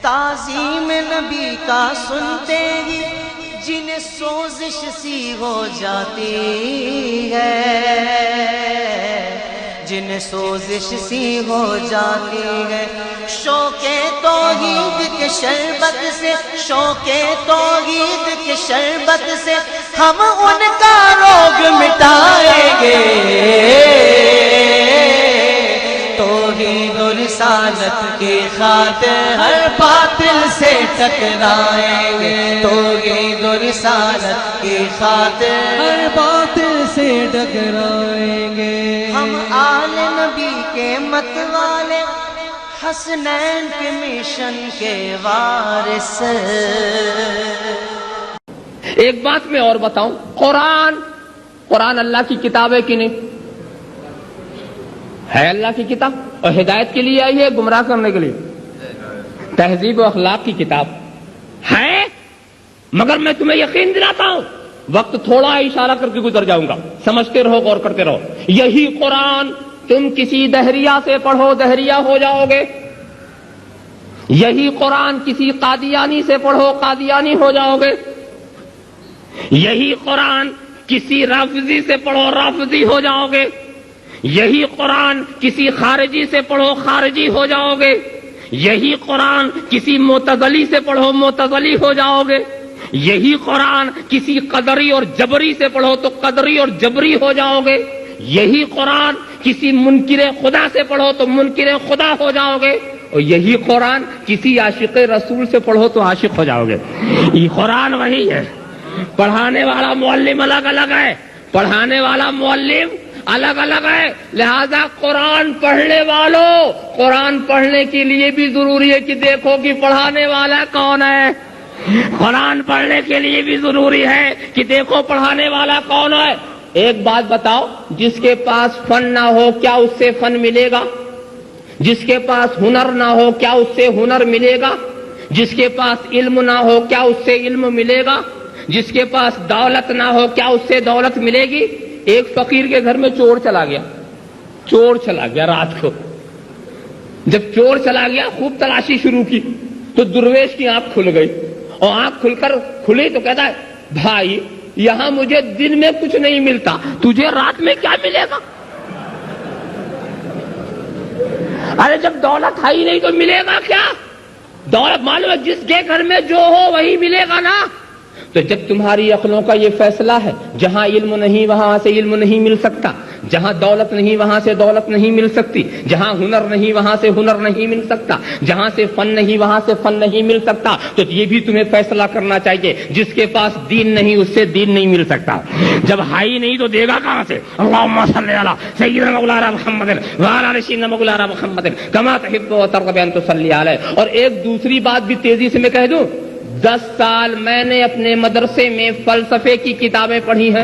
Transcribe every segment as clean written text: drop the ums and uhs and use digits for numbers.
تعظیم نبی کا سنتے ہی جنہیں سوزش سی ہو جاتی ہے، جنہیں سوزش سی ہو جاتی ہے، شوق توحید کے شربت سے، شوق توحید کے شربت سے ہم ان کا روگ مٹائیں گے، توحید و رسالت کی خاطر ہر باطل سے ٹکرائیں گے، توحید و رسالت کی خاطر ہر باطل سے ٹکرائیں گے۔ ہم آل نبی کے مت والے، حسنین کے مشن کے وارث۔ ایک بات میں اور بتاؤں، قرآن اللہ کی کتاب ہے کہ نہیں؟ ہے اللہ کی کتاب، اور ہدایت کے لیے آئی ہے، گمراہ کرنے کے لیے؟ تہذیب و اخلاق کی کتاب ہے، مگر میں تمہیں یقین دلاتا ہوں، وقت تھوڑا اشارہ کر کے گزر جاؤں گا، سمجھتے رہو، غور کرتے رہو۔ یہی قرآن تم کسی دہریہ سے پڑھو، دہریہ ہو جاؤ گے، یہی قرآن کسی قادیانی سے پڑھو، قادیانی ہو جاؤ گے، یہی قرآن کسی رافضی سے پڑھو، رافضی ہو جاؤ گے، یہی قرآن کسی خارجی سے پڑھو، خارجی ہو جاؤ گے، یہی قرآن کسی معتزلی سے پڑھو، معتزلی ہو جاؤ گے، یہی قرآن کسی قدری اور جبری سے پڑھو تو قدری اور جبری ہو جاؤ گے، یہی قرآن کسی منکر خدا سے پڑھو تو منکر خدا ہو جاؤ گے، اور یہی قرآن کسی عاشق رسول سے پڑھو تو عاشق ہو جاؤ گے۔ یہ قرآن وہی ہے، پڑھانے والا معلم الگ الگ ہے، پڑھانے والا معلم الگ الگ ہے، لہذا قرآن پڑھنے والوں، قرآن پڑھنے کے لیے بھی ضروری ہے کہ دیکھو کہ پڑھانے والا کون ہے، قرآن پڑھنے کے لیے بھی ضروری ہے کہ دیکھو پڑھانے والا کون ہے۔ ایک بات بتاؤ، جس کے پاس فن نہ ہو کیا اس سے فن ملے گا؟ جس کے پاس ہنر نہ ہو کیا اس سے ہنر ملے گا؟ جس کے پاس علم نہ ہو کیا اس سے علم ملے گا؟ جس کے پاس دولت نہ ہو کیا اس سے دولت ملے گی؟ ایک فقیر کے گھر میں چور چلا گیا رات کو، جب چور چلا گیا خوب تلاشی شروع کی تو درویش کی آنکھ کھل گئی، اور آنکھ کھل کر کھلی تو کہتا ہے، بھائی یہاں مجھے دن میں کچھ نہیں ملتا، تجھے رات میں کیا ملے گا؟ ارے جب دولت ہے ہی نہیں تو ملے گا کیا؟ دولت معلوم ہے جس کے گھر میں جو ہو وہی ملے گا نا۔ تو جب تمہاری عقلوں کا یہ فیصلہ ہے، جہاں علم نہیں وہاں سے علم نہیں مل سکتا، جہاں دولت نہیں وہاں سے دولت نہیں مل سکتی، جہاں ہنر نہیں وہاں سے ہنر نہیں مل سکتا، جہاں سے فن نہیں وہاں سے فن نہیں مل سکتا، تو یہ بھی تمہیں فیصلہ کرنا چاہیے، جس کے پاس دین نہیں اس سے دین نہیں مل سکتا۔ جب ہائی نہیں تو دے گا کہاں سے؟ اللہم صلی علی سیدنا مولانا محمد وعلی آل سیدنا مولانا محمد کما تحب و ترغب ان تصلی علیہ۔ اور ایک دوسری بات بھی تیزی سے میں کہہ دوں، 10 سال میں نے اپنے مدرسے میں فلسفے کی کتابیں پڑھی ہیں،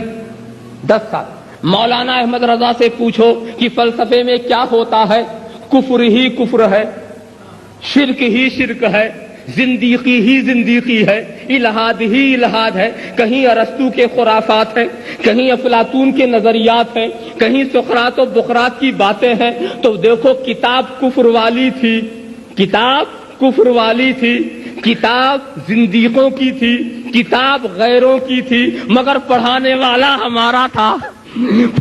10 سال۔ مولانا احمد رضا سے پوچھو کہ فلسفے میں کیا ہوتا ہے؟ کفر ہی کفر ہے، شرک ہی شرک ہے، زندیقی ہی زندیقی ہے، الہاد ہی الہاد ہے، کہیں ارسطو کے خرافات ہیں، کہیں افلاطون کے نظریات ہیں، کہیں سقراط و بقراط کی باتیں ہیں۔ تو دیکھو کتاب کفر والی تھی، کتاب کفر والی تھی، کتاب زندیقوں کی تھی، کتاب غیروں کی تھی، مگر پڑھانے والا ہمارا تھا۔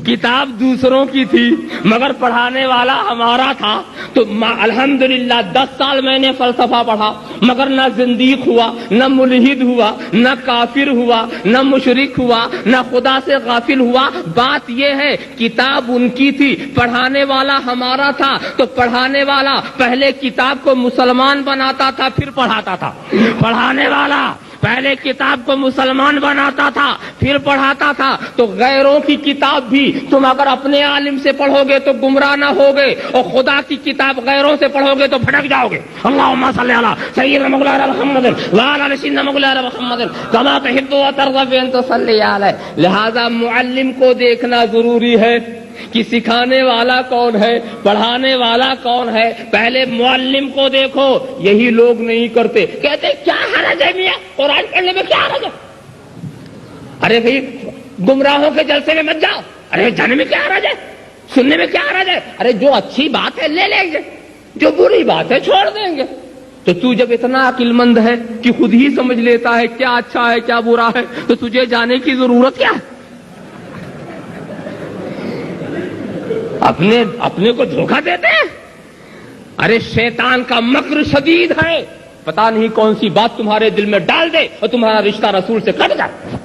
کتاب دوسروں کی تھی مگر پڑھانے والا ہمارا تھا۔ تو الحمدللہ 10 سال میں نے فلسفہ پڑھا، مگر نہ زندیق ہوا، نہ ملحد ہوا، نہ کافر ہوا، نہ مشرک ہوا، نہ خدا سے غافل ہوا۔ بات یہ ہے کتاب ان کی تھی، پڑھانے والا ہمارا تھا۔ تو پڑھانے والا پہلے کتاب کو مسلمان بناتا تھا پھر پڑھاتا تھا، پڑھانے والا پہلے کتاب کو مسلمان بناتا تھا پھر پڑھاتا تھا۔ تو غیروں کی کتاب بھی تم اگر اپنے عالم سے پڑھو گے تو گمراہ نہ ہوگے، اور خدا کی کتاب غیروں سے پڑھو گے تو بھٹک جاؤ گے۔ اللہم صلی علی سیدنا مولانا محمد وعلی آل سیدنا مولانا محمد کما تحب و ترغب ان تصلی علیہ۔ لہذا معلم کو دیکھنا ضروری ہے کہ سکھانے والا کون ہے، پڑھانے والا کون ہے، پہلے معلم کو دیکھو۔ یہی لوگ نہیں کرتے، کہتے کیا حرج ہے میاں قرآن پڑھنے میں، کیا حرج ہے؟ ارے بھائی گمراہوں کے جلسے میں مت جاؤ، ارے جانے میں کیا حرج ہے، سننے میں کیا حرج ہے؟ ارے جو اچھی بات ہے لے لیں گے، جو بری بات ہے چھوڑ دیں گے۔ تو تو جب اتنا عقل مند ہے کہ خود ہی سمجھ لیتا ہے کیا اچھا ہے کیا برا ہے، تو تجھے جانے کی ضرورت کیا ہے؟ اپنے کو دھوکہ دیتے ہیں۔ ارے شیطان کا مکر شدید ہے، پتہ نہیں کون سی بات تمہارے دل میں ڈال دے اور تمہارا رشتہ رسول سے کٹ جائے۔